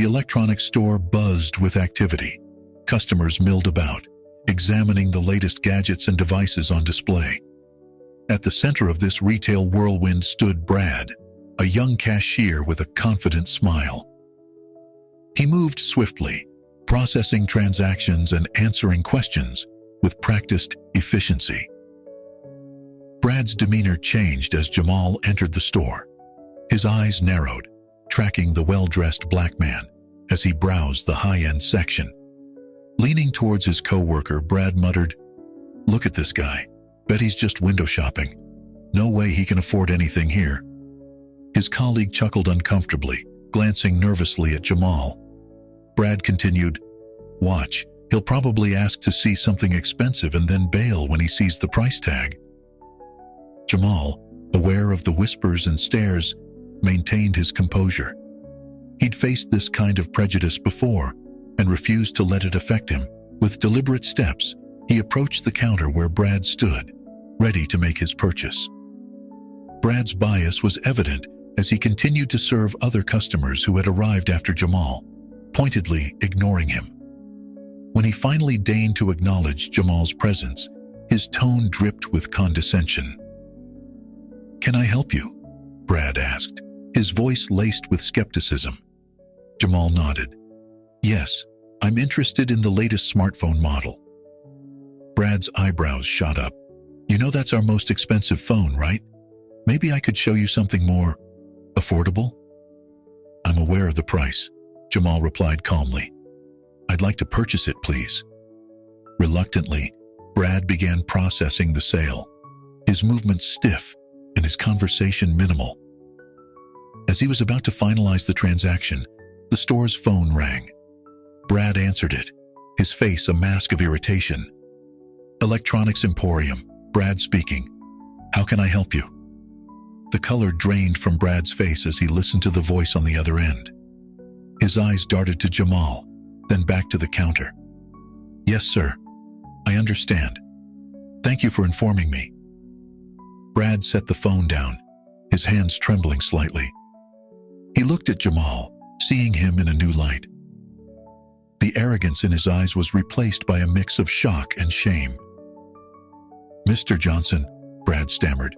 The electronics store buzzed with activity. Customers milled about, examining the latest gadgets and devices on display. At the center of this retail whirlwind stood Brad, a young cashier with a confident smile. He moved swiftly, processing transactions and answering questions with practiced efficiency. Brad's demeanor changed as Jamal entered the store. His eyes narrowed, tracking the well-dressed black man as he browsed the high-end section. Leaning towards his coworker, Brad muttered, "Look at this guy. Bet he's just window shopping. No way he can afford anything here." His colleague chuckled uncomfortably, glancing nervously at Jamal. Brad continued, "Watch, he'll probably ask to see something expensive and then bail when he sees the price tag." Jamal, aware of the whispers and stares, maintained his composure. He'd faced this kind of prejudice before and refused to let it affect him. With deliberate steps, he approached the counter where Brad stood, ready to make his purchase. Brad's bias was evident as he continued to serve other customers who had arrived after Jamal, pointedly ignoring him. When he finally deigned to acknowledge Jamal's presence, his tone dripped with condescension. "Can I help you?" Brad asked, his voice laced with skepticism. Jamal nodded. "Yes, I'm interested in the latest smartphone model." Brad's eyebrows shot up. "You know that's our most expensive phone, right? Maybe I could show you something more affordable?" "I'm aware of the price," Jamal replied calmly. "I'd like to purchase it, please." Reluctantly, Brad began processing the sale, his movements stiff and his conversation minimal. As he was about to finalize the transaction, the store's phone rang. Brad answered it, his face a mask of irritation. "Electronics Emporium, Brad speaking. How can I help you?" The color drained from Brad's face as he listened to the voice on the other end. His eyes darted to Jamal, then back to the counter. "Yes, sir. I understand. Thank you for informing me." Brad set the phone down, his hands trembling slightly. He looked at Jamal, seeing him in a new light. The arrogance in his eyes was replaced by a mix of shock and shame. "Mr. Johnson," Brad stammered,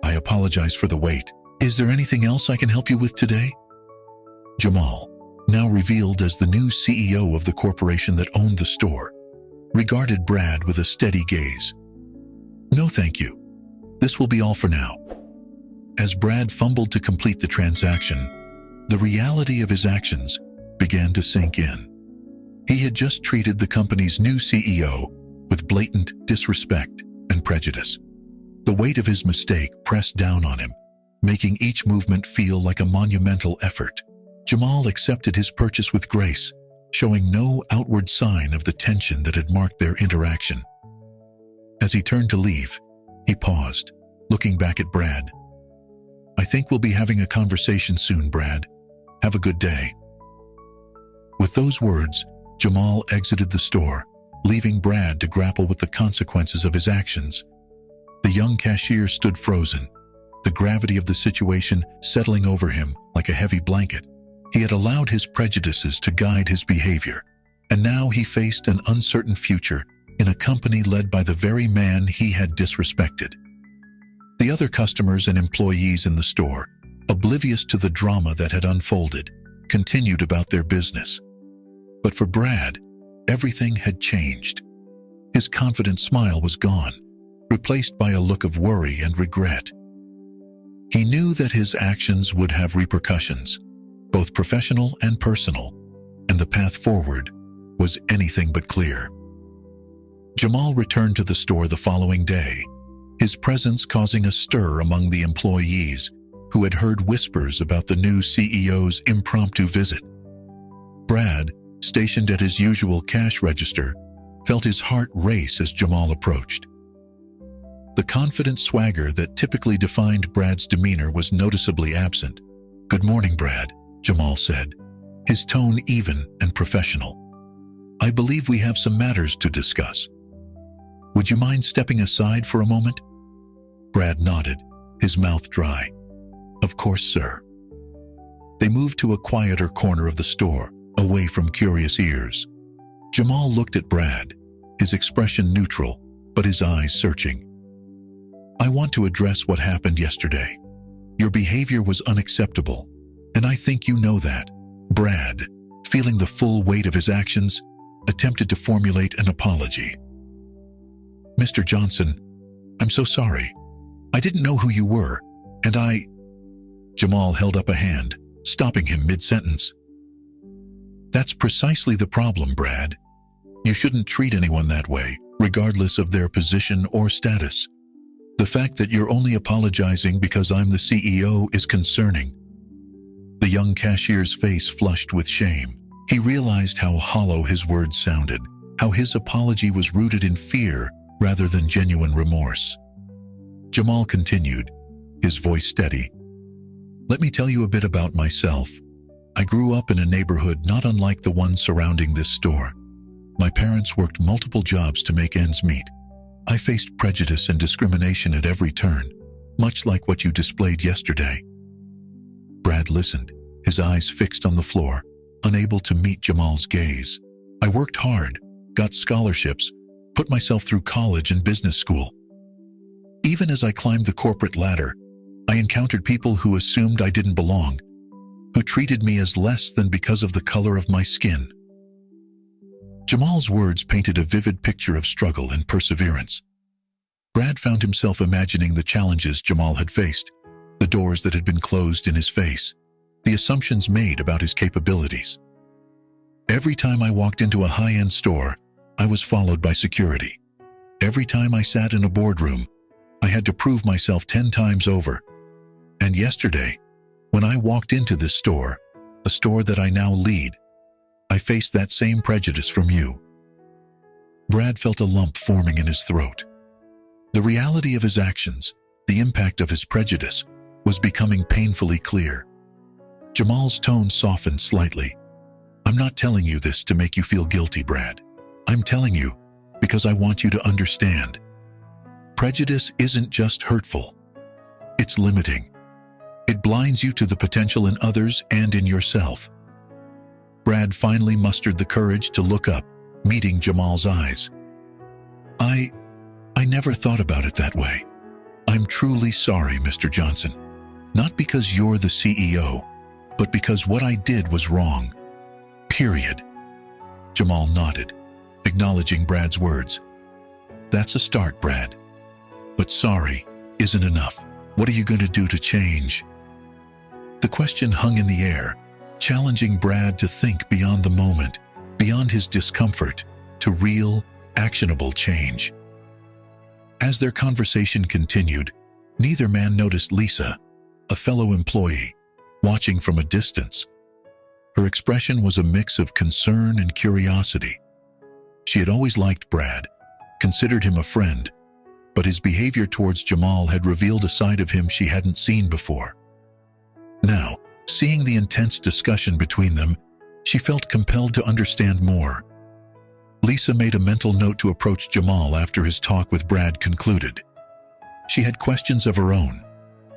"I apologize for the wait. Is there anything else I can help you with today?" Jamal, now revealed as the new CEO of the corporation that owned the store, regarded Brad with a steady gaze. "No, thank you. This will be all for now." As Brad fumbled to complete the transaction, the reality of his actions began to sink in. He had just treated the company's new CEO with blatant disrespect and prejudice. The weight of his mistake pressed down on him, making each movement feel like a monumental effort. Jamal accepted his purchase with grace, showing no outward sign of the tension that had marked their interaction. As he turned to leave, he paused, looking back at Brad. "I think we'll be having a conversation soon, Brad. Have a good day." With those words, Jamal exited the store, leaving Brad to grapple with the consequences of his actions. The young cashier stood frozen, the gravity of the situation settling over him like a heavy blanket. He had allowed his prejudices to guide his behavior, and now he faced an uncertain future in a company led by the very man he had disrespected. The other customers and employees in the store, oblivious to the drama that had unfolded, continued about their business. But for Brad, everything had changed. His confident smile was gone, replaced by a look of worry and regret. He knew that his actions would have repercussions, both professional and personal, and the path forward was anything but clear. Jamal returned to the store the following day, his presence causing a stir among the employees who had heard whispers about the new CEO's impromptu visit. Brad, stationed at his usual cash register, felt his heart race as Jamal approached. The confident swagger that typically defined Brad's demeanor was noticeably absent. "Good morning, Brad," Jamal said, his tone even and professional. "I believe we have some matters to discuss. Would you mind stepping aside for a moment?" Brad nodded, his mouth dry. "Of course, sir." They moved to a quieter corner of the store, away from curious ears. Jamal looked at Brad, his expression neutral, but his eyes searching. "I want to address what happened yesterday. Your behavior was unacceptable, and I think you know that." Brad, feeling the full weight of his actions, attempted to formulate an apology. "Mr. Johnson, I'm so sorry. I didn't know who you were, and I—" Jamal held up a hand, stopping him mid-sentence. "That's precisely the problem, Brad. You shouldn't treat anyone that way, regardless of their position or status. The fact that you're only apologizing because I'm the CEO is concerning." The young cashier's face flushed with shame. He realized how hollow his words sounded, how his apology was rooted in fear rather than genuine remorse. Jamal continued, his voice steady. "Let me tell you a bit about myself. I grew up in a neighborhood not unlike the one surrounding this store. My parents worked multiple jobs to make ends meet. I faced prejudice and discrimination at every turn, much like what you displayed yesterday." Brad listened, his eyes fixed on the floor, unable to meet Jamal's gaze. "I worked hard, got scholarships, put myself through college and business school. Even as I climbed the corporate ladder, I encountered people who assumed I didn't belong, who treated me as less than because of the color of my skin." Jamal's words painted a vivid picture of struggle and perseverance. Brad found himself imagining the challenges Jamal had faced, the doors that had been closed in his face, the assumptions made about his capabilities. "Every time I walked into a high-end store, I was followed by security. Every time I sat in a boardroom, I had to prove myself 10 times over. And yesterday, when I walked into this store, a store that I now lead, I faced that same prejudice from you." Brad felt a lump forming in his throat. The reality of his actions, the impact of his prejudice, was becoming painfully clear. Jamal's tone softened slightly. "I'm not telling you this to make you feel guilty, Brad. I'm telling you because I want you to understand. Prejudice isn't just hurtful. It's limiting. It blinds you to the potential in others and in yourself." Brad finally mustered the courage to look up, meeting Jamal's eyes. I never thought about it that way. I'm truly sorry, Mr. Johnson. Not because you're the CEO, but because what I did was wrong. Period." Jamal nodded, acknowledging Brad's words. "That's a start, Brad. But sorry isn't enough. What are you going to do to change?" The question hung in the air, challenging Brad to think beyond the moment, beyond his discomfort, to real, actionable change. As their conversation continued, neither man noticed Lisa, a fellow employee, watching from a distance. Her expression was a mix of concern and curiosity. She had always liked Brad, considered him a friend, but his behavior towards Jamal had revealed a side of him she hadn't seen before. Now, seeing the intense discussion between them, she felt compelled to understand more. Lisa made a mental note to approach Jamal after his talk with Brad concluded. She had questions of her own,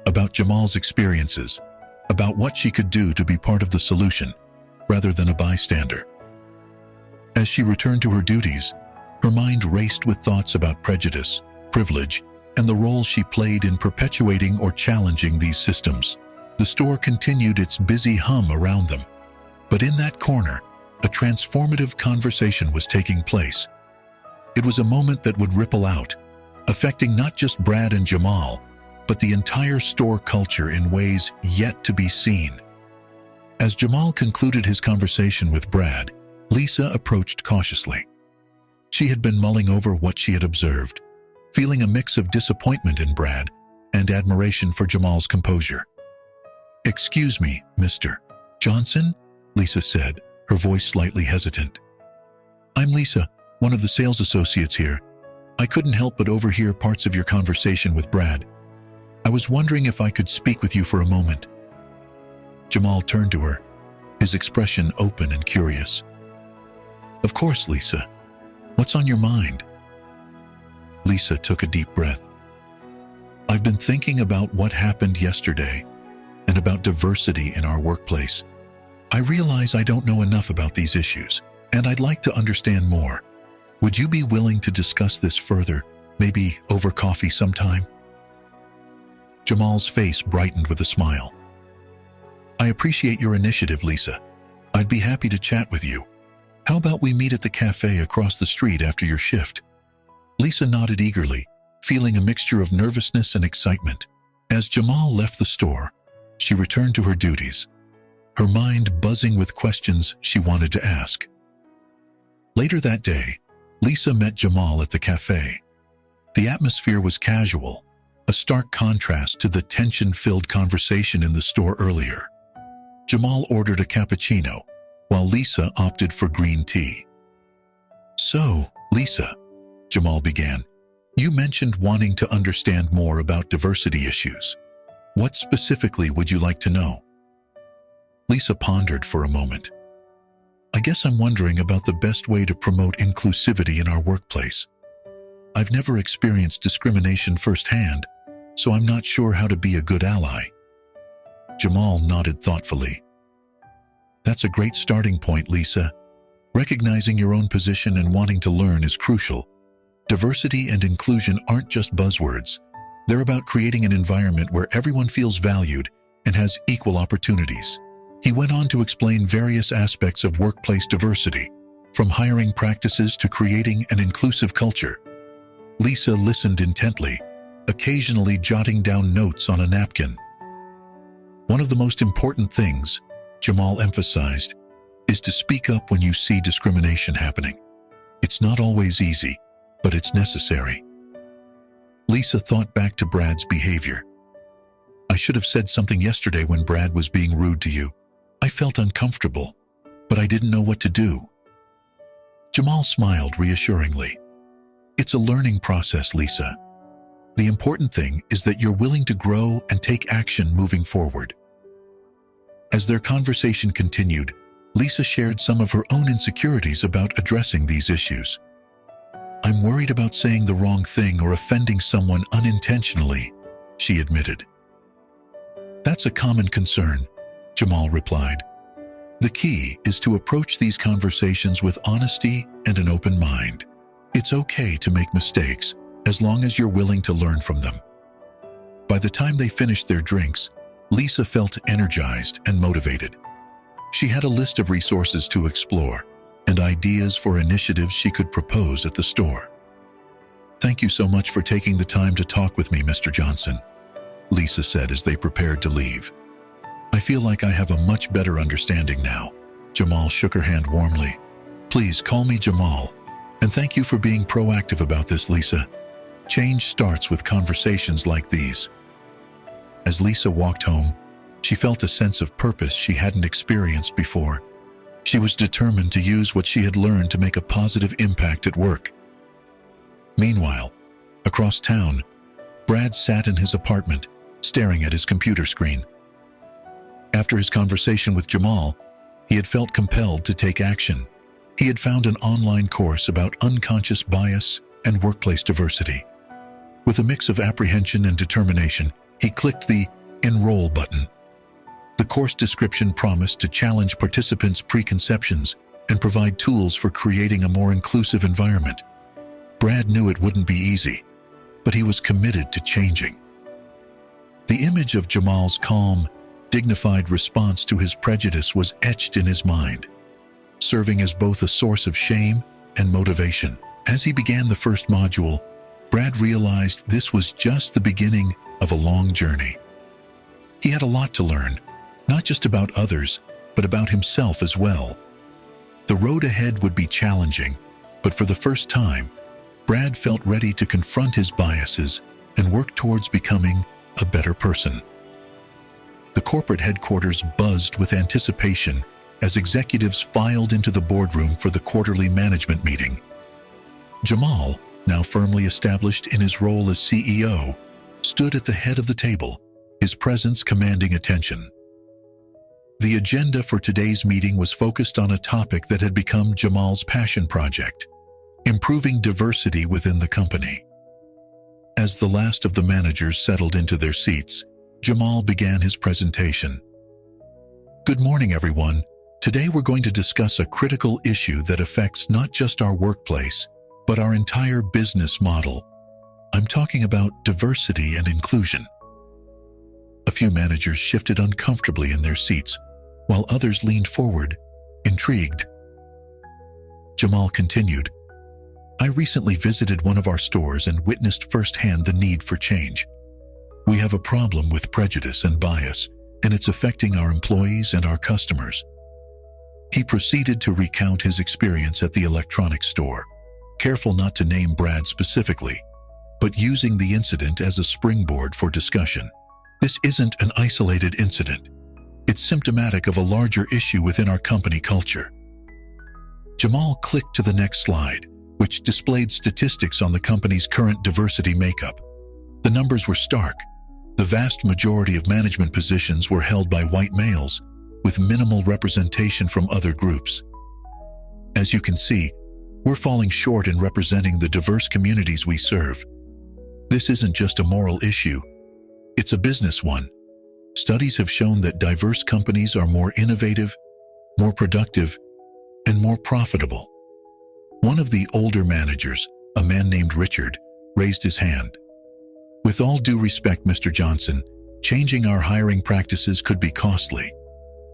about Jamal's experiences, about what she could do to be part of the solution, rather than a bystander. As she returned to her duties, her mind raced with thoughts about prejudice, privilege, and the role she played in perpetuating or challenging these systems. The store continued its busy hum around them, but in that corner, a transformative conversation was taking place. It was a moment that would ripple out, affecting not just Brad and Jamal, but the entire store culture in ways yet to be seen. As Jamal concluded his conversation with Brad, Lisa approached cautiously. She had been mulling over what she had observed, feeling a mix of disappointment in Brad and admiration for Jamal's composure. "Excuse me, Mr. Johnson?" Lisa said, her voice slightly hesitant. "I'm Lisa, one of the sales associates here. I couldn't help but overhear parts of your conversation with Brad. I was wondering if I could speak with you for a moment." Jamal turned to her, his expression open and curious. "Of course, Lisa. What's on your mind?" Lisa took a deep breath. "I've been thinking about what happened yesterday. and about diversity in our workplace. I realize I don't know enough about these issues, and I'd like to understand more. Would you be willing to discuss this further, maybe over coffee sometime?" Jamal's face brightened with a smile. "I appreciate your initiative, Lisa. I'd be happy to chat with you. How about we meet at the cafe across the street after your shift?" Lisa nodded eagerly, feeling a mixture of nervousness and excitement. As Jamal left the store, she returned to her duties, her mind buzzing with questions she wanted to ask. Later that day, Lisa met Jamal at the cafe. The atmosphere was casual, a stark contrast to the tension-filled conversation in the store earlier. Jamal ordered a cappuccino, while Lisa opted for green tea. "So, Lisa," Jamal began, "you mentioned wanting to understand more about diversity issues. What specifically would you like to know?" Lisa pondered for a moment. "I guess I'm wondering about the best way to promote inclusivity in our workplace. I've never experienced discrimination firsthand, so I'm not sure how to be a good ally." Jamal nodded thoughtfully. "That's a great starting point, Lisa. Recognizing your own position and wanting to learn is crucial. Diversity and inclusion aren't just buzzwords. They're about creating an environment where everyone feels valued and has equal opportunities." He went on to explain various aspects of workplace diversity, from hiring practices to creating an inclusive culture. Lisa listened intently, occasionally jotting down notes on a napkin. "One of the most important things," Jamal emphasized, "is to speak up when you see discrimination happening. It's not always easy, but it's necessary." Lisa thought back to Brad's behavior. "I should have said something yesterday when Brad was being rude to you. I felt uncomfortable, but I didn't know what to do." Jamal smiled reassuringly. "It's a learning process, Lisa. The important thing is that you're willing to grow and take action moving forward." As their conversation continued, Lisa shared some of her own insecurities about addressing these issues. "I'm worried about saying the wrong thing or offending someone unintentionally," she admitted. "That's a common concern," Jamal replied. "The key is to approach these conversations with honesty and an open mind. It's okay to make mistakes as long as you're willing to learn from them." By the time they finished their drinks, Lisa felt energized and motivated. She had a list of resources to explore and ideas for initiatives she could propose at the store. "Thank you so much for taking the time to talk with me, Mr. Johnson," Lisa said as they prepared to leave. "I feel like I have a much better understanding now." Jamal shook her hand warmly. "Please call me Jamal, and thank you for being proactive about this, Lisa. Change starts with conversations like these." As Lisa walked home, she felt a sense of purpose she hadn't experienced before. She was determined to use what she had learned to make a positive impact at work. Meanwhile, across town, Brad sat in his apartment, staring at his computer screen. After his conversation with Jamal, he had felt compelled to take action. He had found an online course about unconscious bias and workplace diversity. With a mix of apprehension and determination, he clicked the Enroll button. The course description promised to challenge participants' preconceptions and provide tools for creating a more inclusive environment. Brad knew it wouldn't be easy, but he was committed to changing. The image of Jamal's calm, dignified response to his prejudice was etched in his mind, serving as both a source of shame and motivation. As he began the first module, Brad realized this was just the beginning of a long journey. He had a lot to learn, not just about others, but about himself as well. The road ahead would be challenging, but for the first time, Brad felt ready to confront his biases and work towards becoming a better person. The corporate headquarters buzzed with anticipation as executives filed into the boardroom for the quarterly management meeting. Jamal, now firmly established in his role as CEO, stood at the head of the table, his presence commanding attention. The agenda for today's meeting was focused on a topic that had become Jamal's passion project: improving diversity within the company. As the last of the managers settled into their seats, Jamal began his presentation. Good morning, everyone. Today we're going to discuss a critical issue that affects not just our workplace, but our entire business model. I'm talking about diversity and inclusion. A few managers shifted uncomfortably in their seats, while others leaned forward, intrigued. Jamal continued, I recently visited one of our stores and witnessed firsthand the need for change. We have a problem with prejudice and bias, and it's affecting our employees and our customers. He proceeded to recount his experience at the electronics store, careful not to name Brad specifically, but using the incident as a springboard for discussion. This isn't an isolated incident. It's symptomatic of a larger issue within our company culture. Jamal clicked to the next slide, which displayed statistics on the company's current diversity makeup. The numbers were stark. The vast majority of management positions were held by white males, with minimal representation from other groups. As you can see, we're falling short in representing the diverse communities we serve. This isn't just a moral issue, it's a business one. Studies have shown that diverse companies are more innovative, more productive, and more profitable. One of the older managers, a man named Richard, raised his hand. With all due respect, Mr. Johnson, changing our hiring practices could be costly.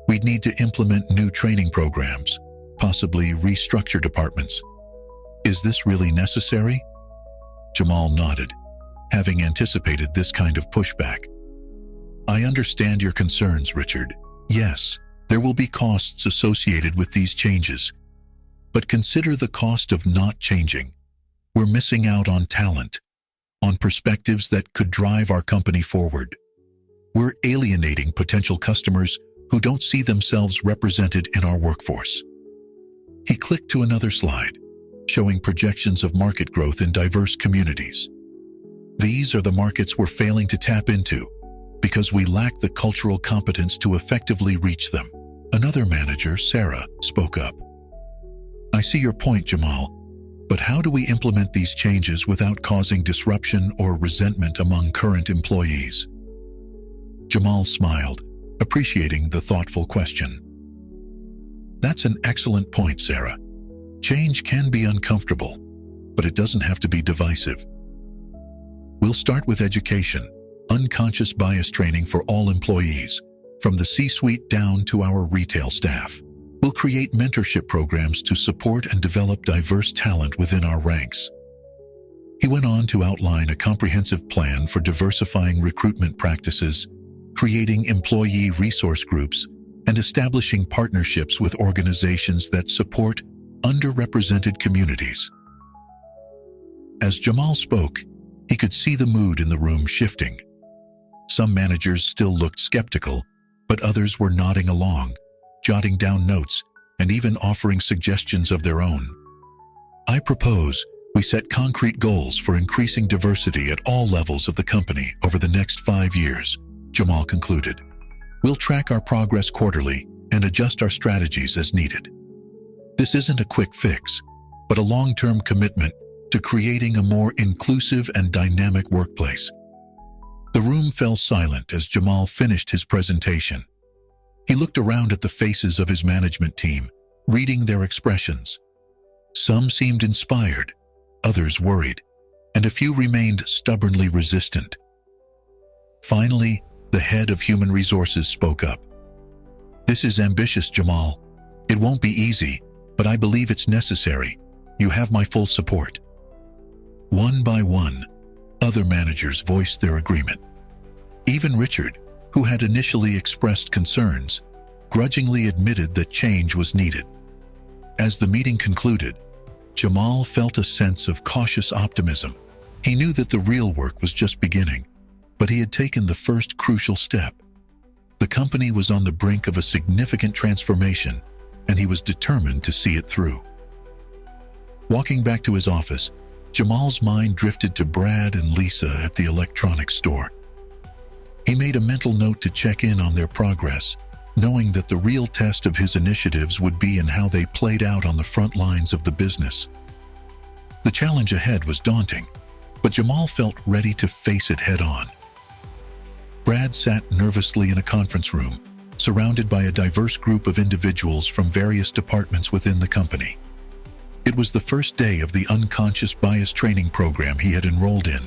We'd need to implement new training programs, possibly restructure departments. Is this really necessary? Jamal nodded, having anticipated this kind of pushback. I understand your concerns, Richard. Yes, there will be costs associated with these changes. But consider the cost of not changing. We're missing out on talent, on perspectives that could drive our company forward. We're alienating potential customers who don't see themselves represented in our workforce. He clicked to another slide, showing projections of market growth in diverse communities. These are the markets we're failing to tap into because we lack the cultural competence to effectively reach them. Another manager, Sarah, spoke up. I see your point, Jamal, but how do we implement these changes without causing disruption or resentment among current employees? Jamal smiled, appreciating the thoughtful question. That's an excellent point, Sarah. Change can be uncomfortable, but it doesn't have to be divisive. We'll start with education, unconscious bias training for all employees, from the C-suite down to our retail staff. We'll create mentorship programs to support and develop diverse talent within our ranks. He went on to outline a comprehensive plan for diversifying recruitment practices, creating employee resource groups, and establishing partnerships with organizations that support underrepresented communities. As Jamal spoke, he could see the mood in the room shifting. Some managers still looked skeptical, but others were nodding along, jotting down notes, and even offering suggestions of their own. I propose we set concrete goals for increasing diversity at all levels of the company over the next 5 years, Jamal concluded. We'll track our progress quarterly and adjust our strategies as needed. This isn't a quick fix, but a long-term commitment to creating a more inclusive and dynamic workplace. The room fell silent as Jamal finished his presentation. He looked around at the faces of his management team, reading their expressions. Some seemed inspired, others worried, and a few remained stubbornly resistant. Finally, the head of human resources spoke up. This is ambitious, Jamal. It won't be easy, but I believe it's necessary. You have my full support. One by one, other managers voiced their agreement. Even Richard, who had initially expressed concerns, grudgingly admitted that change was needed. As the meeting concluded, Jamal felt a sense of cautious optimism. He knew that the real work was just beginning, but he had taken the first crucial step. The company was on the brink of a significant transformation, and he was determined to see it through. Walking back to his office, Jamal's mind drifted to Brad and Lisa at the electronics store. He made a mental note to check in on their progress, knowing that the real test of his initiatives would be in how they played out on the front lines of the business. The challenge ahead was daunting, but Jamal felt ready to face it head-on. Brad sat nervously in a conference room, surrounded by a diverse group of individuals from various departments within the company. It was the first day of the unconscious bias training program he had enrolled in,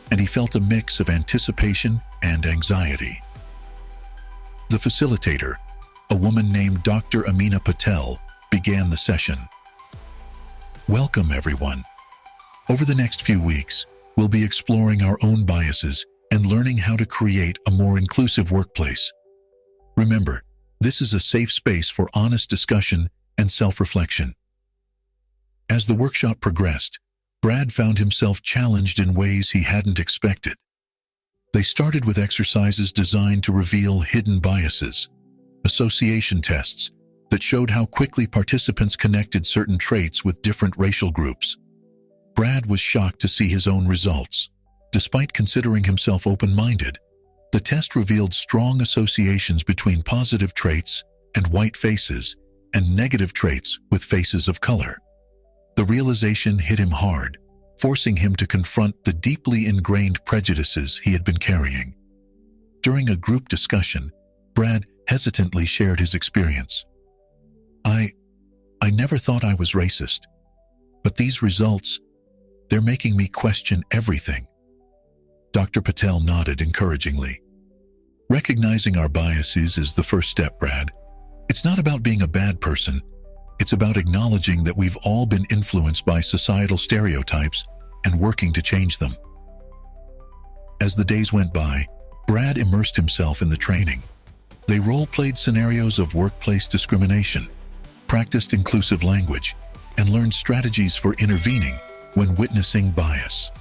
and he felt a mix of anticipation and anxiety. The facilitator, a woman named Dr. Amina Patel, began the session. Welcome, everyone. Over the next few weeks, we'll be exploring our own biases and learning how to create a more inclusive workplace. Remember, this is a safe space for honest discussion and self-reflection. As the workshop progressed, Brad found himself challenged in ways he hadn't expected. They started with exercises designed to reveal hidden biases, association tests that showed how quickly participants connected certain traits with different racial groups. Brad was shocked to see his own results. Despite considering himself open-minded, the test revealed strong associations between positive traits and white faces and negative traits with faces of color. The realization hit him hard, forcing him to confront the deeply ingrained prejudices he had been carrying. During a group discussion, Brad hesitantly shared his experience. I never thought I was racist, but these results, they're making me question everything. Dr. Patel nodded encouragingly. Recognizing our biases is the first step, Brad. It's not about being a bad person. It's about acknowledging that we've all been influenced by societal stereotypes and working to change them. As the days went by, Brad immersed himself in the training. They role-played scenarios of workplace discrimination, practiced inclusive language, and learned strategies for intervening when witnessing bias.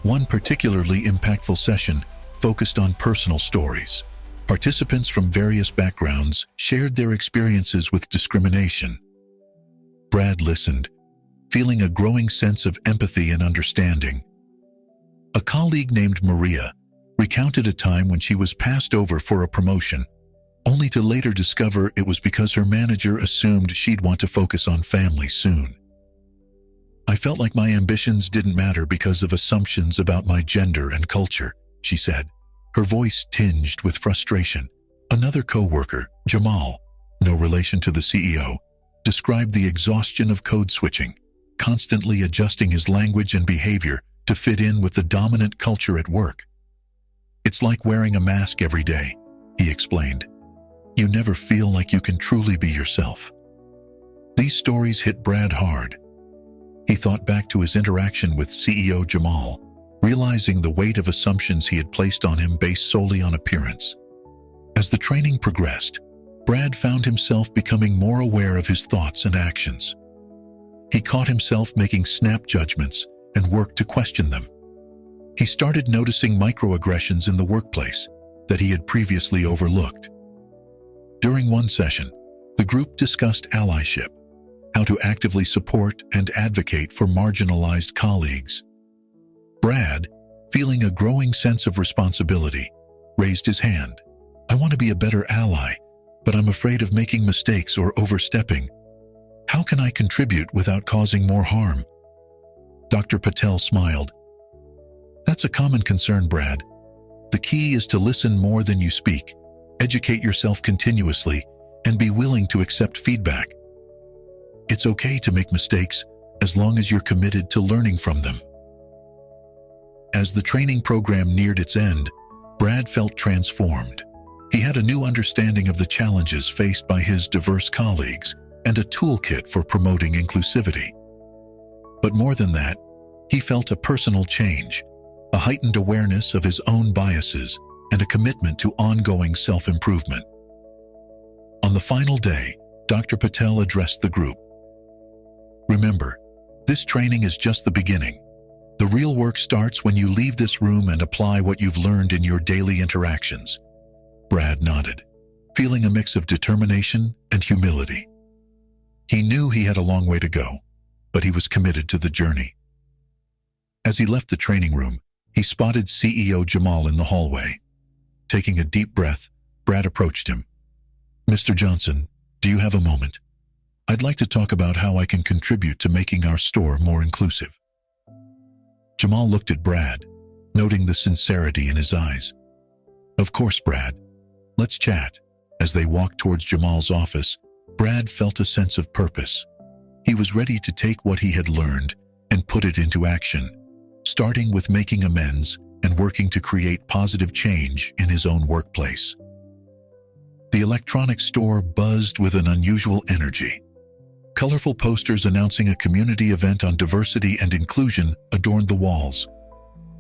One particularly impactful session focused on personal stories. Participants from various backgrounds shared their experiences with discrimination. Brad listened, feeling a growing sense of empathy and understanding. A colleague named Maria recounted a time when she was passed over for a promotion, only to later discover it was because her manager assumed she'd want to focus on family soon. I felt like my ambitions didn't matter because of assumptions about my gender and culture, she said, her voice tinged with frustration. Another co-worker, Jamal, no relation to the CEO, described the exhaustion of code switching, constantly adjusting his language and behavior to fit in with the dominant culture at work. It's like wearing a mask every day, he explained. You never feel like you can truly be yourself. These stories hit Brad hard. He thought back to his interaction with CEO Jamal, realizing the weight of assumptions he had placed on him based solely on appearance. As the training progressed, Brad found himself becoming more aware of his thoughts and actions. He caught himself making snap judgments and worked to question them. He started noticing microaggressions in the workplace that he had previously overlooked. During one session, the group discussed allyship, how to actively support and advocate for marginalized colleagues. Brad, feeling a growing sense of responsibility, raised his hand. I want to be a better ally, but I'm afraid of making mistakes or overstepping. How can I contribute without causing more harm? Dr. Patel smiled. That's a common concern, Brad. The key is to listen more than you speak, educate yourself continuously, and be willing to accept feedback. It's okay to make mistakes as long as you're committed to learning from them. As the training program neared its end, Brad felt transformed. He had a new understanding of the challenges faced by his diverse colleagues and a toolkit for promoting inclusivity. But more than that, he felt a personal change, a heightened awareness of his own biases, and a commitment to ongoing self-improvement. On the final day, Dr. Patel addressed the group. Remember, this training is just the beginning. The real work starts when you leave this room and apply what you've learned in your daily interactions. Brad nodded, feeling a mix of determination and humility. He knew he had a long way to go, but he was committed to the journey. As he left the training room, he spotted CEO Jamal in the hallway. Taking a deep breath, Brad approached him. Mr. Johnson, do you have a moment? I'd like to talk about how I can contribute to making our store more inclusive. Jamal looked at Brad, noting the sincerity in his eyes. Of course, Brad. Let's chat. As they walked towards Jamal's office, Brad felt a sense of purpose. He was ready to take what he had learned and put it into action, starting with making amends and working to create positive change in his own workplace. The electronics store buzzed with an unusual energy. Colorful posters announcing a community event on diversity and inclusion adorned the walls.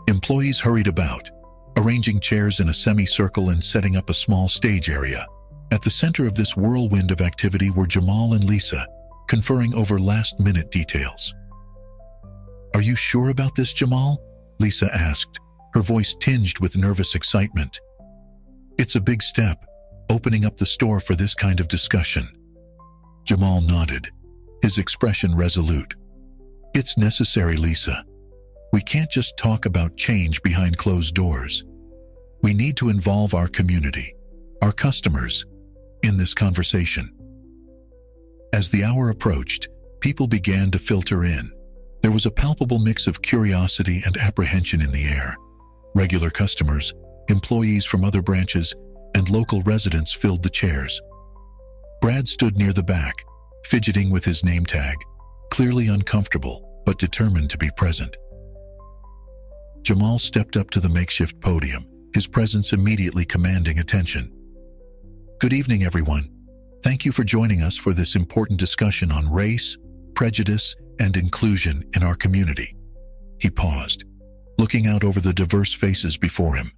Employees hurried about, arranging chairs in a semicircle and setting up a small stage area. At the center of this whirlwind of activity were Jamal and Lisa, conferring over last-minute details. "Are you sure about this, Jamal?" Lisa asked, her voice tinged with nervous excitement. "It's a big step, opening up the store for this kind of discussion." Jamal nodded, his expression resolute. "It's necessary, Lisa. We can't just talk about change behind closed doors. We need to involve our community, our customers, in this conversation." As the hour approached, people began to filter in. There was a palpable mix of curiosity and apprehension in the air. Regular customers, employees from other branches, and local residents filled the chairs. Brad stood near the back, fidgeting with his name tag, clearly uncomfortable but determined to be present. Jamal stepped up to the makeshift podium, his presence immediately commanding attention. "Good evening, everyone. Thank you for joining us for this important discussion on race, prejudice, and inclusion in our community." He paused, looking out over the diverse faces before him.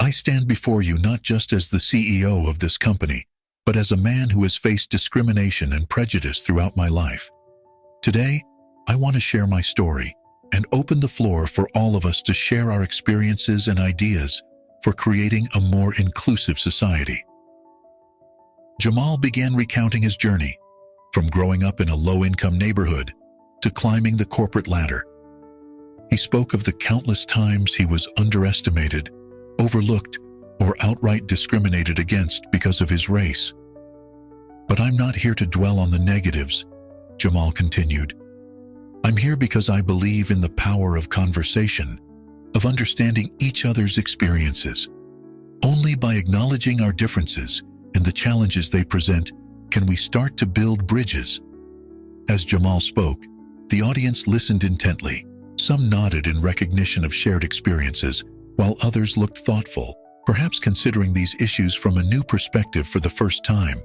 "I stand before you not just as the CEO of this company, but as a man who has faced discrimination and prejudice throughout my life. Today, I want to share my story and open the floor for all of us to share our experiences and ideas for creating a more inclusive society." Jamal began recounting his journey, from growing up in a low-income neighborhood to climbing the corporate ladder. He spoke of the countless times he was underestimated, overlooked, or outright discriminated against because of his race. "But I'm not here to dwell on the negatives," Jamal continued. "I'm here because I believe in the power of conversation, of understanding each other's experiences. Only by acknowledging our differences and the challenges they present can we start to build bridges." As Jamal spoke, the audience listened intently. Some nodded in recognition of shared experiences, while others looked thoughtful, perhaps considering these issues from a new perspective for the first time.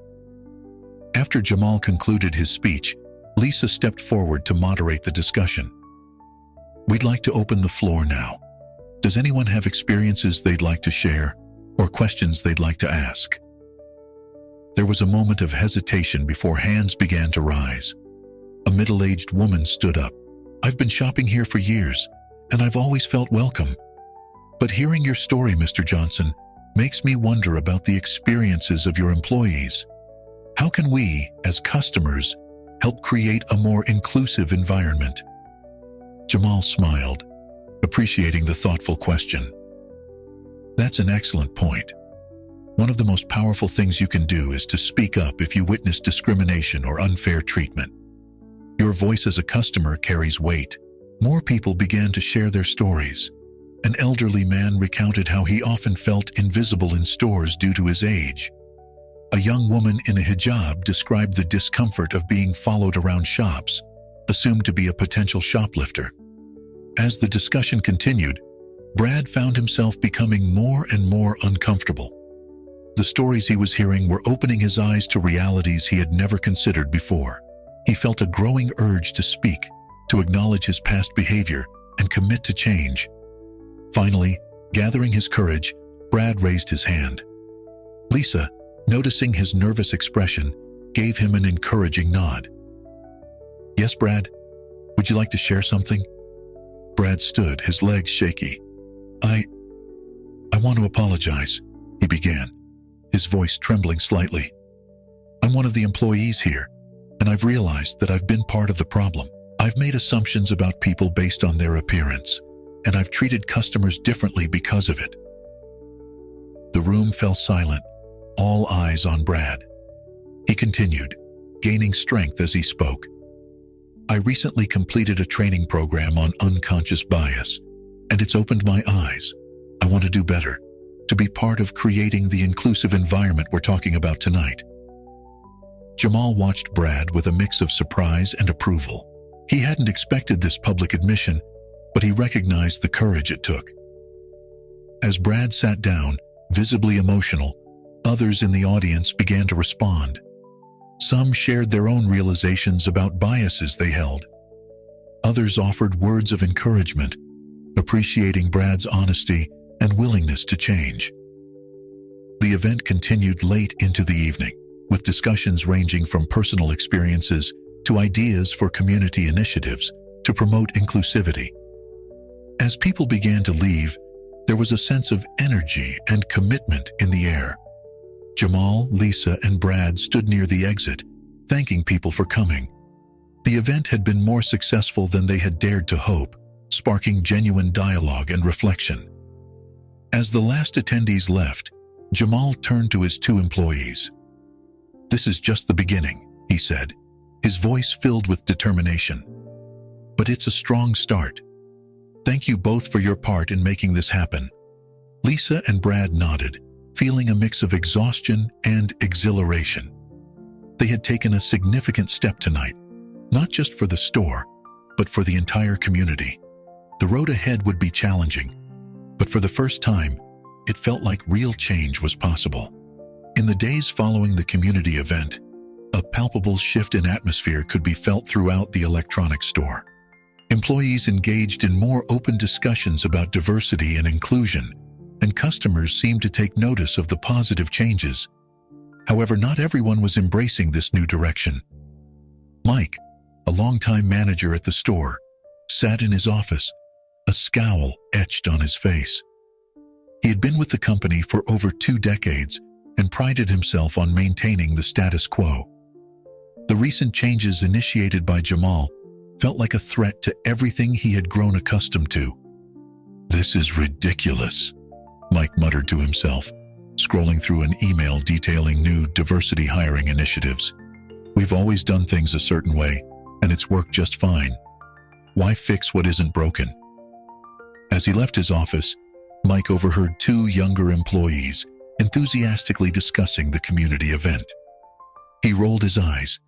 After Jamal concluded his speech, Lisa stepped forward to moderate the discussion. "We'd like to open the floor now. Does anyone have experiences they'd like to share, or questions they'd like to ask?" There was a moment of hesitation before hands began to rise. A middle-aged woman stood up. "I've been shopping here for years, and I've always felt welcome. But hearing your story, Mr. Johnson, makes me wonder about the experiences of your employees. How can we, as customers, help create a more inclusive environment?" Jamal smiled, appreciating the thoughtful question. "That's an excellent point. One of the most powerful things you can do is to speak up if you witness discrimination or unfair treatment. Your voice as a customer carries weight." More people began to share their stories. An elderly man recounted how he often felt invisible in stores due to his age. A young woman in a hijab described the discomfort of being followed around shops, assumed to be a potential shoplifter. As the discussion continued, Brad found himself becoming more and more uncomfortable. The stories he was hearing were opening his eyes to realities he had never considered before. He felt a growing urge to speak, to acknowledge his past behavior, and commit to change. Finally, gathering his courage, Brad raised his hand. Lisa, noticing his nervous expression, gave him an encouraging nod. "Yes, Brad? Would you like to share something?" Brad stood, his legs shaky. I want to apologize," he began, his voice trembling slightly. "I'm one of the employees here, and I've realized that I've been part of the problem. I've made assumptions about people based on their appearance, and I've treated customers differently because of it." The room fell silent, all eyes on Brad. He continued, gaining strength as he spoke. "I recently completed a training program on unconscious bias, and it's opened my eyes. I want to do better. to be part of creating the inclusive environment we're talking about tonight. Jamal watched Brad with a mix of surprise and approval. He hadn't expected this public admission, but he recognized the courage it took. As Brad sat down, visibly emotional, others in the audience began to respond. Some shared their own realizations about biases they held. Others offered words of encouragement, appreciating Brad's honesty and willingness to change. The event continued late into the evening, with discussions ranging from personal experiences to ideas for community initiatives to promote inclusivity. As people began to leave, there was a sense of energy and commitment in the air. Jamal, Lisa, and Brad stood near the exit, thanking people for coming. The event had been more successful than they had dared to hope, sparking genuine dialogue and reflection. As the last attendees left, Jamal turned to his two employees. "This is just the beginning," he said, his voice filled with determination. "But it's a strong start. Thank you both for your part in making this happen." Lisa and Brad nodded, feeling a mix of exhaustion and exhilaration. They had taken a significant step tonight, not just for the store, but for the entire community. The road ahead would be challenging, but for the first time, it felt like real change was possible. In the days following the community event, a palpable shift in atmosphere could be felt throughout the electronics store. Employees engaged in more open discussions about diversity and inclusion, and customers seemed to take notice of the positive changes. However, not everyone was embracing this new direction. Mike, a longtime manager at the store, sat in his office, a scowl etched on his face. He had been with the company for over 2 decades and prided himself on maintaining the status quo. The recent changes initiated by Jamal felt like a threat to everything he had grown accustomed to. "This is ridiculous," Mike muttered to himself, scrolling through an email detailing new diversity hiring initiatives. "We've always done things a certain way, and it's worked just fine. Why fix what isn't broken?" As he left his office, Mike overheard 2 younger employees enthusiastically discussing the community event. He rolled his eyes,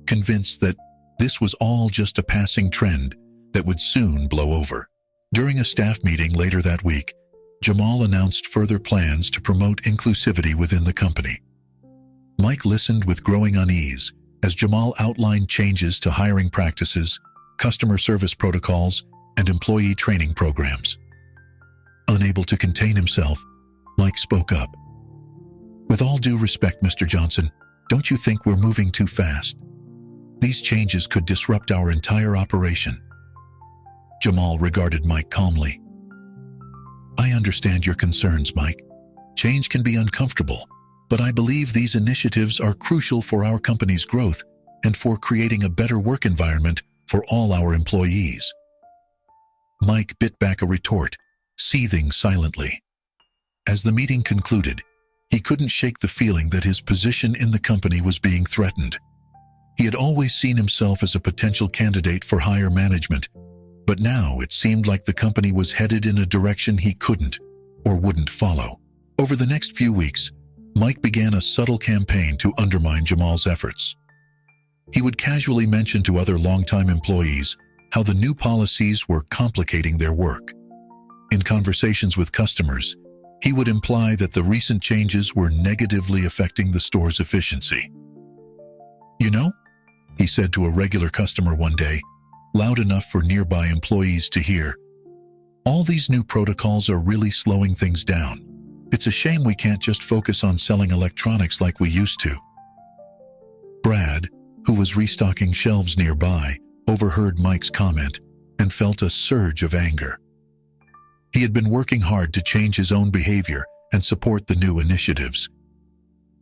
convinced that this was all just a passing trend that would soon blow over. During a staff meeting later that week, Jamal announced further plans to promote inclusivity within the company. Mike listened with growing unease as Jamal outlined changes to hiring practices, customer service protocols, and employee training programs. Unable to contain himself, Mike spoke up. "With all due respect, Mr. Johnson, don't you think we're moving too fast? These changes could disrupt our entire operation." Jamal regarded Mike calmly. "I understand your concerns, Mike. Change can be uncomfortable, but I believe these initiatives are crucial for our company's growth and for creating a better work environment for all our employees." Mike bit back a retort, seething silently. As the meeting concluded, he couldn't shake the feeling that his position in the company was being threatened. He had always seen himself as a potential candidate for higher management, but now it seemed like the company was headed in a direction he couldn't or wouldn't follow. Over the next few weeks, Mike began a subtle campaign to undermine Jamal's efforts. He would casually mention to other longtime employees how the new policies were complicating their work. In conversations with customers, he would imply that the recent changes were negatively affecting the store's efficiency. "You know," he said to a regular customer one day, loud enough for nearby employees to hear, "all these new protocols are really slowing things down. It's a shame we can't just focus on selling electronics like we used to." Brad, who was restocking shelves nearby, overheard Mike's comment and felt a surge of anger. He had been working hard to change his own behavior and support the new initiatives.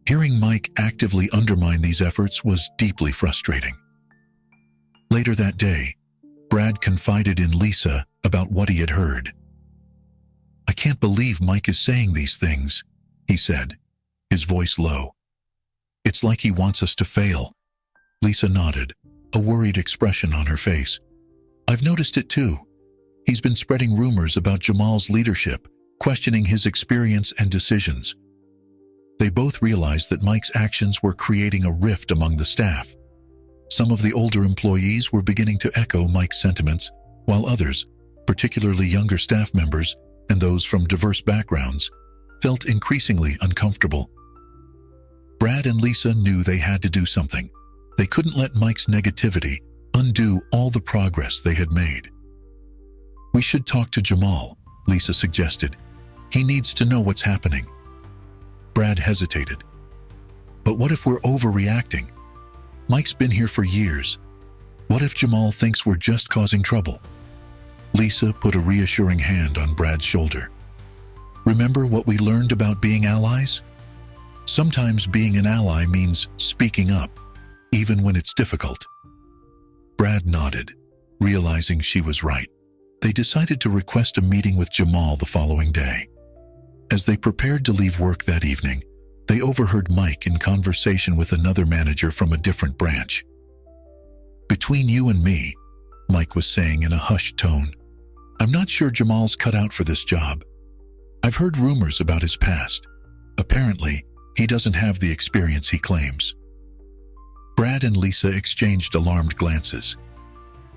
Hearing Mike actively undermine these efforts was deeply frustrating. Later that day, Brad confided in Lisa about what he had heard. "I can't believe Mike is saying these things," he said, his voice low. "It's like he wants us to fail." Lisa nodded, a worried expression on her face. "I've noticed it too. He's been spreading rumors about Jamal's leadership questioning his experience and decisions. They both realized that Mike's actions were creating a rift among the staff. Some of the older employees were beginning to echo Mike's sentiments, while others, particularly younger staff members and those from diverse backgrounds, felt increasingly uncomfortable. Brad and Lisa knew they had to do something. They couldn't let Mike's negativity undo all the progress they had made. "We should talk to Jamal," Lisa suggested. "He needs to know what's happening." Brad hesitated. "But what if we're overreacting? Mike's been here for years. What if Jamal thinks we're just causing trouble?" Lisa put a reassuring hand on Brad's shoulder. "Remember what we learned about being allies? Sometimes being an ally means speaking up, even when it's difficult." Brad nodded, realizing she was right. They decided to request a meeting with Jamal the following day. As they prepared to leave work that evening, they overheard Mike in conversation with another manager from a different branch. "Between you and me," Mike was saying in a hushed tone, "I'm not sure Jamal's cut out for this job. I've heard rumors about his past. Apparently, he doesn't have the experience he claims." Brad and Lisa exchanged alarmed glances.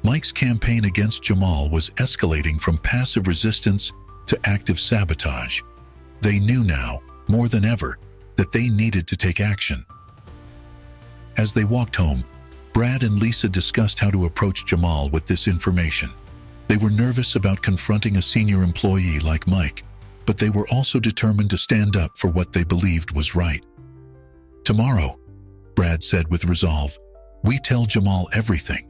Mike's campaign against Jamal was escalating from passive resistance to active sabotage. They knew now, more than ever, that they needed to take action. As they walked home, Brad and Lisa discussed how to approach Jamal with this information. They were nervous about confronting a senior employee like Mike, but they were also determined to stand up for what they believed was right. "Tomorrow," Brad said with resolve, "we tell Jamal everything."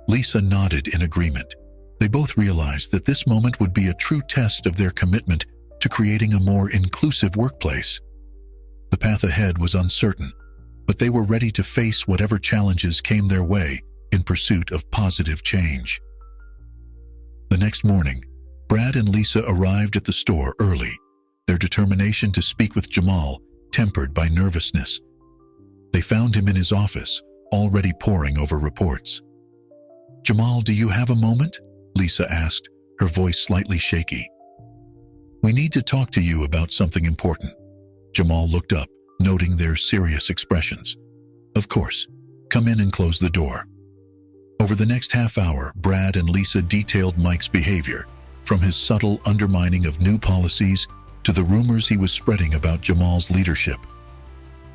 Lisa nodded in agreement. They both realized that this moment would be a true test of their commitment to creating a more inclusive workplace. The path ahead was uncertain, but they were ready to face whatever challenges came their way in pursuit of positive change. The next morning, Brad and Lisa arrived at the store early, their determination to speak with Jamal tempered by nervousness. They found him in his office, already poring over reports. "Jamal, do you have a moment?" Lisa asked, her voice slightly shaky. "We need to talk to you about something important." Jamal looked up, noting their serious expressions. "Of course. Come in and close the door." Over the next half hour, Brad and Lisa detailed Mike's behavior, from his subtle undermining of new policies to the rumors he was spreading about Jamal's leadership.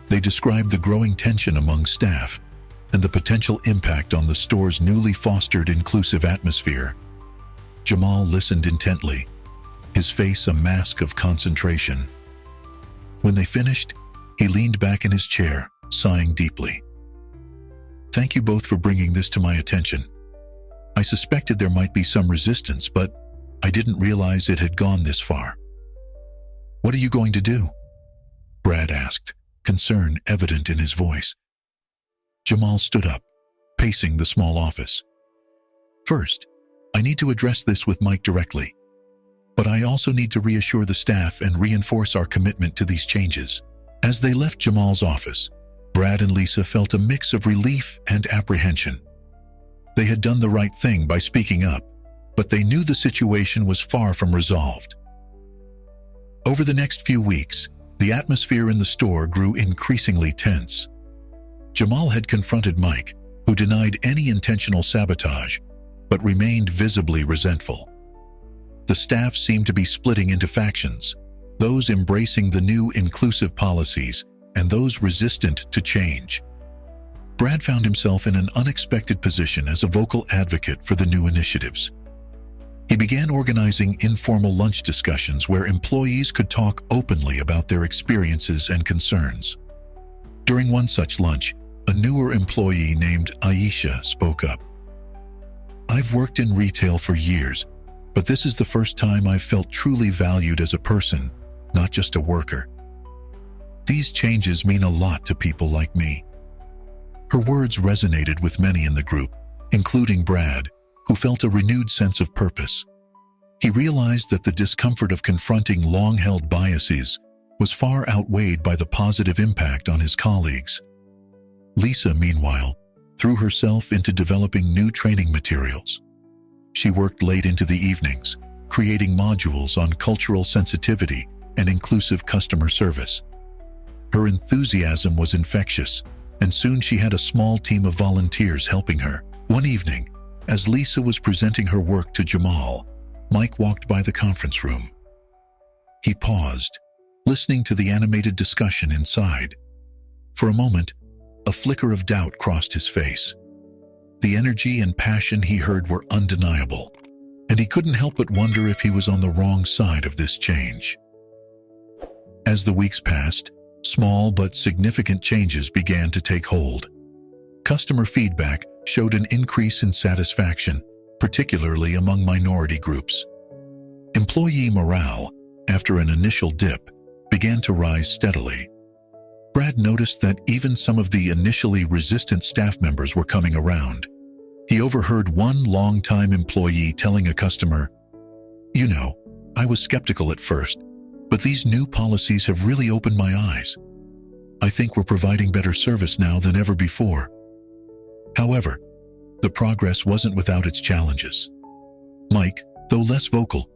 They described the growing tension among staff and the potential impact on the store's newly fostered inclusive atmosphere. Jamal listened intently, his face a mask of concentration. When they finished, he leaned back in his chair, sighing deeply. "Thank you both for bringing this to my attention. I suspected there might be some resistance, but I didn't realize it had gone this far." "What are you going to do?" Brad asked, concern evident in his voice. Jamal stood up, pacing the small office. "First, I need to address this with Mike directly. But I also need to reassure the staff and reinforce our commitment to these changes." As they left Jamal's office, Brad and Lisa felt a mix of relief and apprehension. They had done the right thing by speaking up, but they knew the situation was far from resolved. Over the next few weeks, the atmosphere in the store grew increasingly tense. Jamal had confronted Mike, who denied any intentional sabotage, but remained visibly resentful. The staff seemed to be splitting into factions, those embracing the new inclusive policies and those resistant to change. Brad found himself in an unexpected position as a vocal advocate for the new initiatives. He began organizing informal lunch discussions where employees could talk openly about their experiences and concerns. During one such lunch, a newer employee named Aisha spoke up. "I've worked in retail for years, but this is the first time I've felt truly valued as a person, not just a worker. These changes mean a lot to people like me." Her words resonated with many in the group, including Brad, who felt a renewed sense of purpose. He realized that the discomfort of confronting long-held biases was far outweighed by the positive impact on his colleagues. Lisa, meanwhile, threw herself into developing new training materials. She worked late into the evenings, creating modules on cultural sensitivity and inclusive customer service. Her enthusiasm was infectious, and soon she had a small team of volunteers helping her. One evening, as Lisa was presenting her work to Jamal, Mike walked by the conference room. He paused, listening to the animated discussion inside. For a moment, a flicker of doubt crossed his face. The energy and passion he heard were undeniable, and he couldn't help but wonder if he was on the wrong side of this change. As the weeks passed, small but significant changes began to take hold. Customer feedback showed an increase in satisfaction, particularly among minority groups. Employee morale, after an initial dip, began to rise steadily. Brad noticed that even some of the initially resistant staff members were coming around. He overheard one longtime employee telling a customer, "You know, I was skeptical at first, but these new policies have really opened my eyes. I think we're providing better service now than ever before." However, the progress wasn't without its challenges. Mike, though less vocal,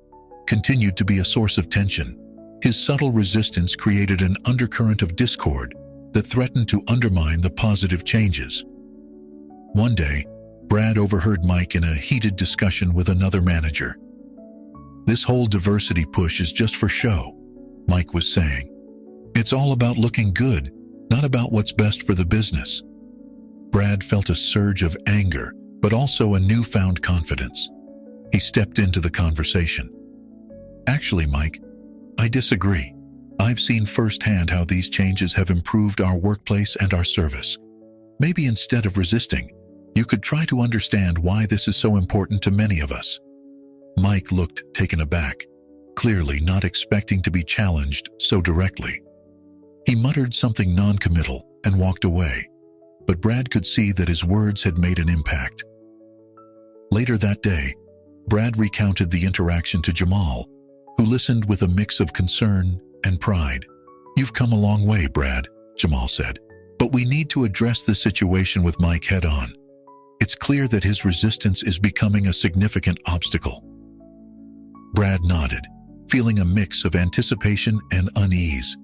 continued to be a source of tension. His subtle resistance created an undercurrent of discord that threatened to undermine the positive changes. One day, Brad overheard Mike in a heated discussion with another manager. "This whole diversity push is just for show," Mike was saying. "It's all about looking good, not about what's best for the business." Brad felt a surge of anger, but also a newfound confidence. He stepped into the conversation. "Actually, Mike, I disagree. I've seen firsthand how these changes have improved our workplace and our service. Maybe instead of resisting, you could try to understand why this is so important to many of us." Mike looked taken aback, clearly not expecting to be challenged so directly. He muttered something non-committal and walked away, but Brad could see that his words had made an impact. Later that day, Brad recounted the interaction to Jamal, who listened with a mix of concern and pride. "You've come a long way, Brad," Jamal said, "but we need to address this situation with Mike head-on. It's clear that his resistance is becoming a significant obstacle." Brad nodded, feeling a mix of anticipation and unease.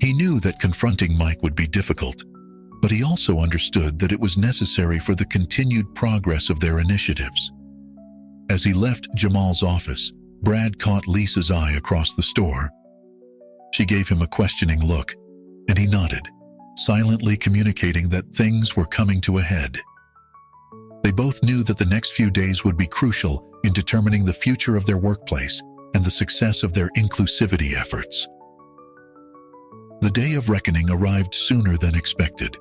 He knew that confronting Mike would be difficult, but he also understood that it was necessary for the continued progress of their initiatives. As he left Jamal's office, Brad caught Lisa's eye across the store. She gave him a questioning look, and he nodded, silently communicating that things were coming to a head. They both knew that the next few days would be crucial in determining the future of their workplace and the success of their inclusivity efforts. The day of reckoning arrived sooner than expected.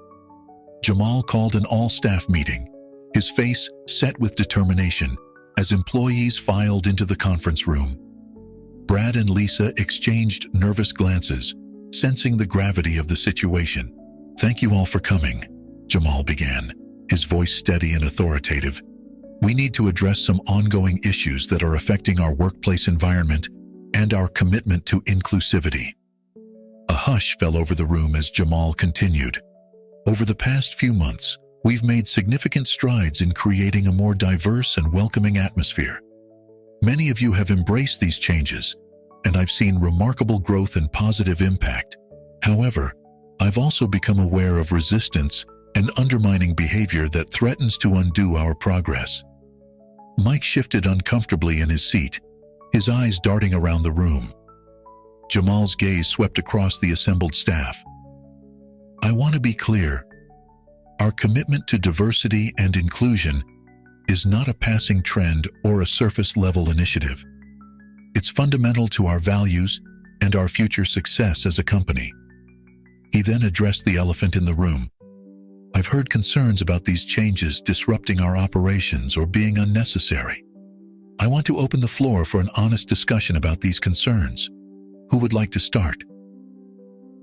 Jamal called an all-staff meeting, his face set with determination, as employees filed into the conference room. Brad and Lisa exchanged nervous glances, sensing the gravity of the situation. "Thank you all for coming," Jamal began, his voice steady and authoritative. "We need to address some ongoing issues that are affecting our workplace environment and our commitment to inclusivity." A hush fell over the room as Jamal continued. "Over the past few months, we've made significant strides in creating a more diverse and welcoming atmosphere. Many of you have embraced these changes, and I've seen remarkable growth and positive impact. However, I've also become aware of resistance and undermining behavior that threatens to undo our progress." Mike shifted uncomfortably in his seat, his eyes darting around the room. Jamal's gaze swept across the assembled staff. "I want to be clear. Our commitment to diversity and inclusion is not a passing trend or a surface-level initiative. It's fundamental to our values and our future success as a company." He then addressed the elephant in the room. "I've heard concerns about these changes disrupting our operations or being unnecessary. I want to open the floor for an honest discussion about these concerns. Who would like to start?"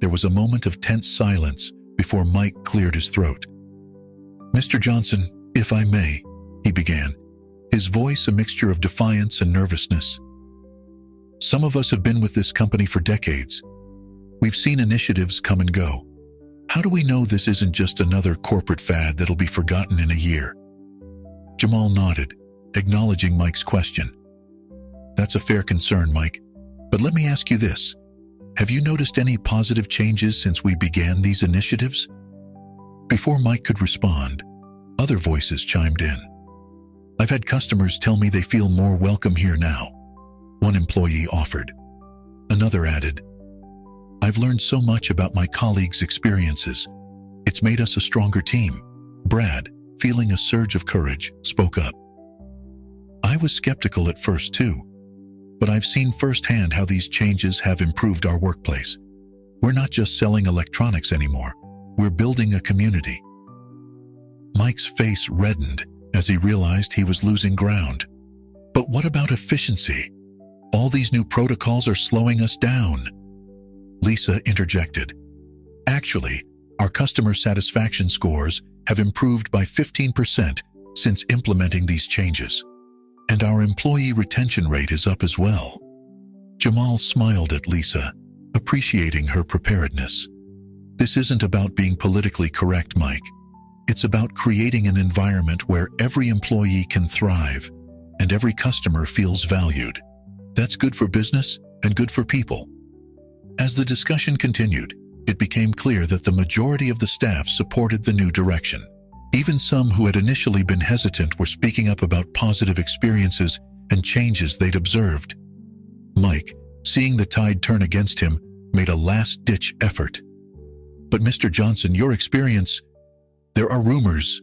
There was a moment of tense silence before Mike cleared his throat. "Mr. Johnson, if I may," he began, his voice a mixture of defiance and nervousness. "Some of us have been with this company for decades. We've seen initiatives come and go. How do we know this isn't just another corporate fad that'll be forgotten in a year?" Jamal nodded, acknowledging Mike's question. That's a fair concern, Mike. But let me ask you this. Have you noticed any positive changes since we began these initiatives? Before Mike could respond, other voices chimed in. I've had customers tell me they feel more welcome here now, one employee offered. Another added, I've learned so much about my colleagues' experiences. It's made us a stronger team. Brad, feeling a surge of courage, spoke up. I was skeptical at first too, but I've seen firsthand how these changes have improved our workplace. We're not just selling electronics anymore. We're building a community. Mike's face reddened as he realized he was losing ground. But what about efficiency? All these new protocols are slowing us down. Lisa interjected. Actually, our customer satisfaction scores have improved by 15% since implementing these changes. And our employee retention rate is up as well. Jamal smiled at Lisa, appreciating her preparedness. This isn't about being politically correct, Mike. It's about creating an environment where every employee can thrive and every customer feels valued. That's good for business and good for people. As the discussion continued, it became clear that the majority of the staff supported the new direction. Even some who had initially been hesitant were speaking up about positive experiences and changes they'd observed. Mike, seeing the tide turn against him, made a last-ditch effort. But Mr. Johnson, your experience, there are rumors.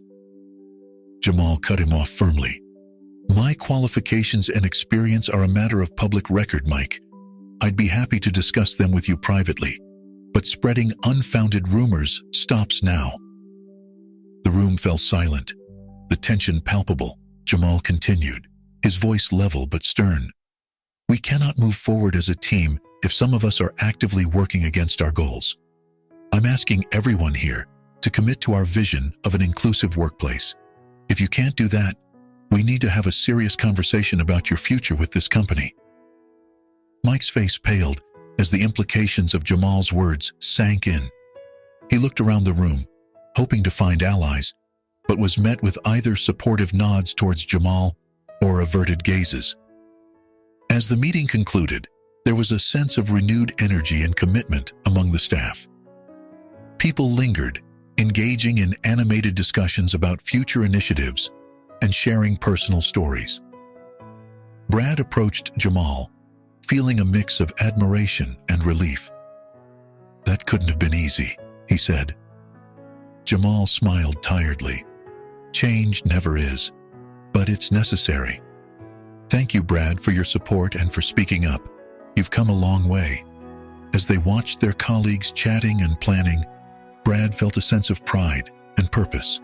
Jamal cut him off firmly. My qualifications and experience are a matter of public record, Mike. I'd be happy to discuss them with you privately, but spreading unfounded rumors stops now. The room fell silent, the tension palpable. Jamal continued, his voice level but stern. We cannot move forward as a team if some of us are actively working against our goals. I'm asking everyone here to commit to our vision of an inclusive workplace. If you can't do that, we need to have a serious conversation about your future with this company. Mike's face paled as the implications of Jamal's words sank in. He looked around the room, hoping to find allies, but was met with either supportive nods towards Jamal or averted gazes. As the meeting concluded, there was a sense of renewed energy and commitment among the staff. People lingered, engaging in animated discussions about future initiatives and sharing personal stories. Brad approached Jamal, feeling a mix of admiration and relief. That couldn't have been easy, he said. Jamal smiled tiredly. Change never is, but it's necessary. Thank you, Brad, for your support and for speaking up. You've come a long way. As they watched their colleagues chatting and planning, Brad felt a sense of pride and purpose.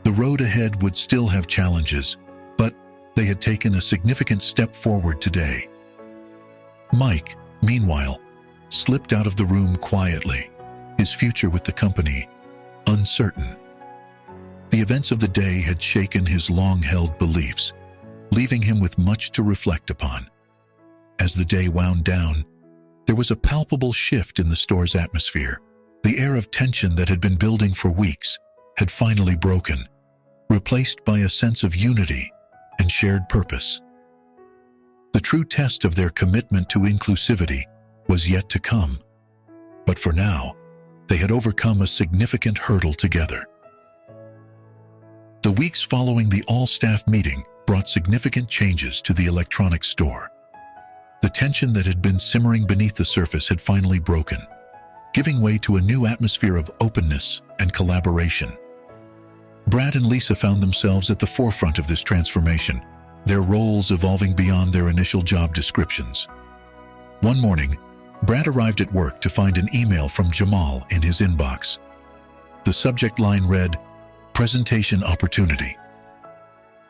The road ahead would still have challenges, but they had taken a significant step forward today. Mike, meanwhile, slipped out of the room quietly, his future with the company uncertain. The events of the day had shaken his long-held beliefs, leaving him with much to reflect upon. As the day wound down, there was a palpable shift in the store's atmosphere. The air of tension that had been building for weeks had finally broken, replaced by a sense of unity and shared purpose. The true test of their commitment to inclusivity was yet to come, but for now, they had overcome a significant hurdle together. The weeks following the all-staff meeting brought significant changes to the electronics store. The tension that had been simmering beneath the surface had finally broken, giving way to a new atmosphere of openness and collaboration. Brad and Lisa found themselves at the forefront of this transformation, their roles evolving beyond their initial job descriptions. One morning, Brad arrived at work to find an email from Jamal in his inbox. The subject line read, "Presentation Opportunity."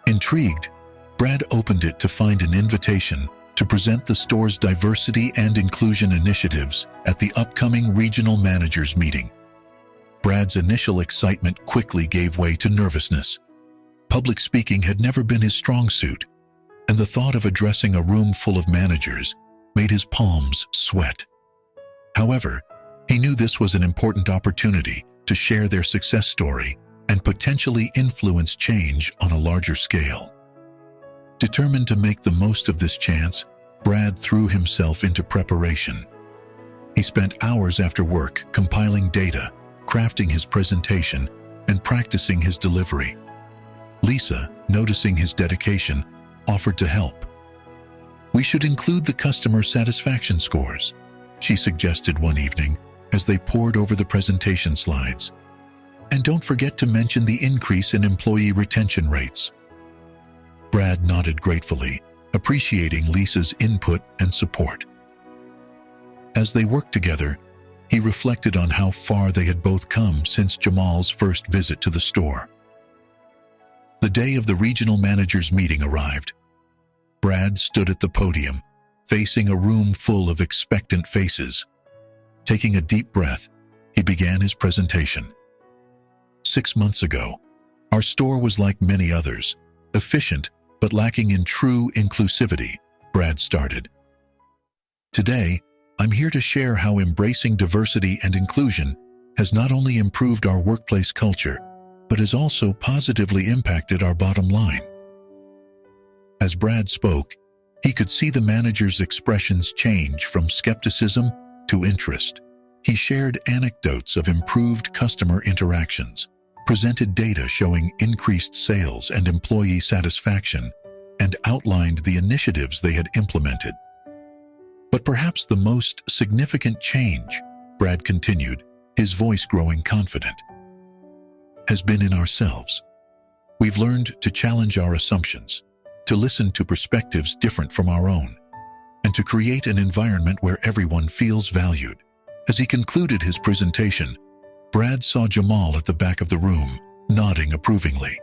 Intrigued, Brad opened it to find an invitation to present the store's diversity and inclusion initiatives at the upcoming regional managers meeting. Brad's initial excitement quickly gave way to nervousness. Public speaking had never been his strong suit, and the thought of addressing a room full of managers made his palms sweat. However, he knew this was an important opportunity to share their success story and potentially influence change on a larger scale. Determined to make the most of this chance, Brad threw himself into preparation. He spent hours after work compiling data, crafting his presentation, and practicing his delivery. Lisa, noticing his dedication, offered to help. "We should include the customer satisfaction scores," she suggested one evening as they pored over the presentation slides. "And don't forget to mention the increase in employee retention rates." Brad nodded gratefully, appreciating Lisa's input and support. As they worked together, he reflected on how far they had both come since Jamal's first visit to the store. The day of the regional managers' meeting arrived. Brad stood at the podium, facing a room full of expectant faces. Taking a deep breath, he began his presentation. 6 months ago, our store was like many others, efficient but lacking in true inclusivity, Brad started. Today, I'm here to share how embracing diversity and inclusion has not only improved our workplace culture, but has also positively impacted our bottom line. As Brad spoke, he could see the manager's expressions change from skepticism to interest. He shared anecdotes of improved customer interactions, presented data showing increased sales and employee satisfaction, and outlined the initiatives they had implemented. But perhaps the most significant change, Brad continued, his voice growing confident, has been in ourselves. We've learned to challenge our assumptions, to listen to perspectives different from our own, and to create an environment where everyone feels valued. As he concluded his presentation, Brad saw Jamal at the back of the room, nodding approvingly.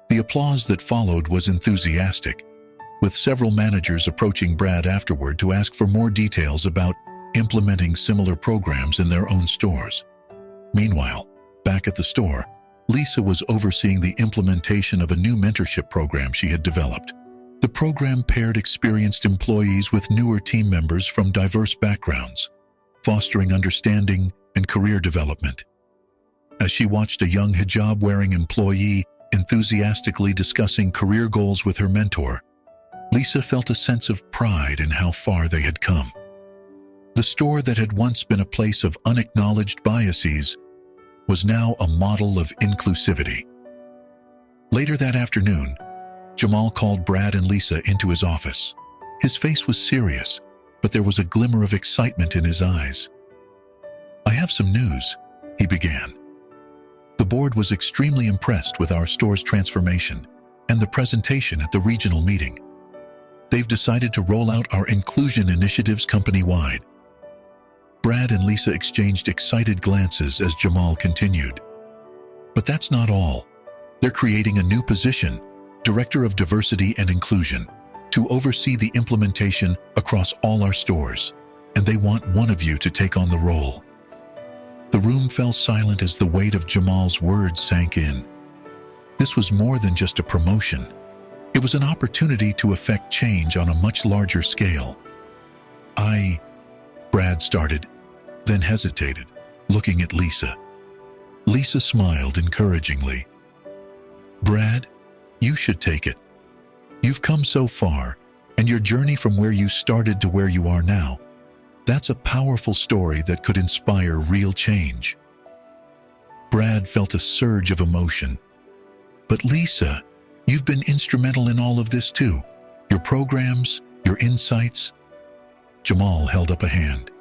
The applause that followed was enthusiastic, with several managers approaching Brad afterward to ask for more details about implementing similar programs in their own stores. Meanwhile, back at the store, Lisa was overseeing the implementation of a new mentorship program she had developed. The program paired experienced employees with newer team members from diverse backgrounds, fostering understanding and career development. As she watched a young hijab-wearing employee enthusiastically discussing career goals with her mentor, Lisa felt a sense of pride in how far they had come. The store that had once been a place of unacknowledged biases was now a model of inclusivity. Later that afternoon, Jamal called Brad and Lisa into his office. His face was serious, but there was a glimmer of excitement in his eyes. "I have some news," he began. "The board was extremely impressed with our store's transformation and the presentation at the regional meeting. They've decided to roll out our inclusion initiatives company-wide." Brad and Lisa exchanged excited glances as Jamal continued. "But that's not all. They're creating a new position, Director of Diversity and Inclusion, to oversee the implementation across all our stores, and they want one of you to take on the role." The room fell silent as the weight of Jamal's words sank in. This was more than just a promotion. It was an opportunity to effect change on a much larger scale. Brad started, then hesitated, looking at Lisa. Lisa smiled encouragingly. "Brad, you should take it. You've come so far, and your journey from where you started to where you are now, that's a powerful story that could inspire real change." Brad felt a surge of emotion. "But Lisa, you've been instrumental in all of this too. Your programs, your insights." Jamal held up a hand.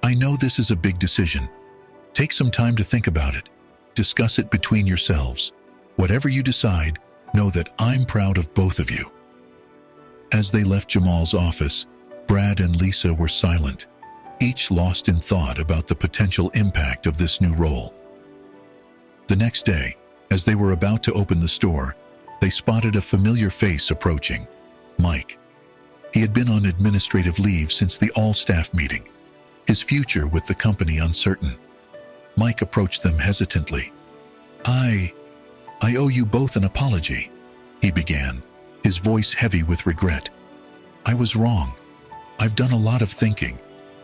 "I know this is a big decision. Take some time to think about it. Discuss it between yourselves. Whatever you decide, know that I'm proud of both of you." As they left Jamal's office, Brad and Lisa were silent, each lost in thought about the potential impact of this new role. The next day, as they were about to open the store, they spotted a familiar face approaching, Mike. He had been on administrative leave since the all-staff meeting, his future with the company uncertain. Mike approached them hesitantly. I owe you both an apology," he began, his voice heavy with regret. "I was wrong. I've done a lot of thinking,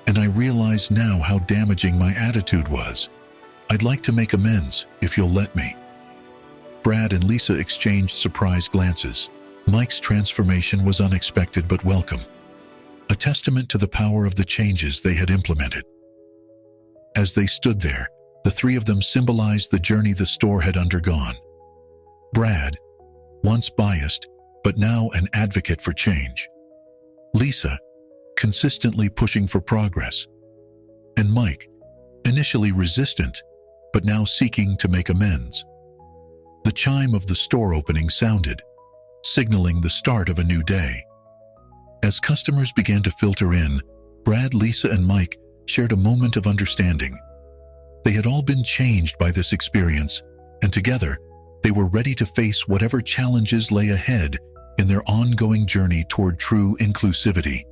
and I realize now how damaging my attitude was. I'd like to make amends, if you'll let me." Brad and Lisa exchanged surprised glances, Mike's transformation was unexpected but welcome, a testament to the power of the changes they had implemented. As they stood there, the three of them symbolized the journey the store had undergone. Brad, once biased, but now an advocate for change. Lisa, consistently pushing for progress. And Mike, initially resistant, but now seeking to make amends. The chime of the store opening sounded, signaling the start of a new day. As customers began to filter in, Brad, Lisa, and Mike shared a moment of understanding. They had all been changed by this experience, and together, they were ready to face whatever challenges lay ahead in their ongoing journey toward true inclusivity.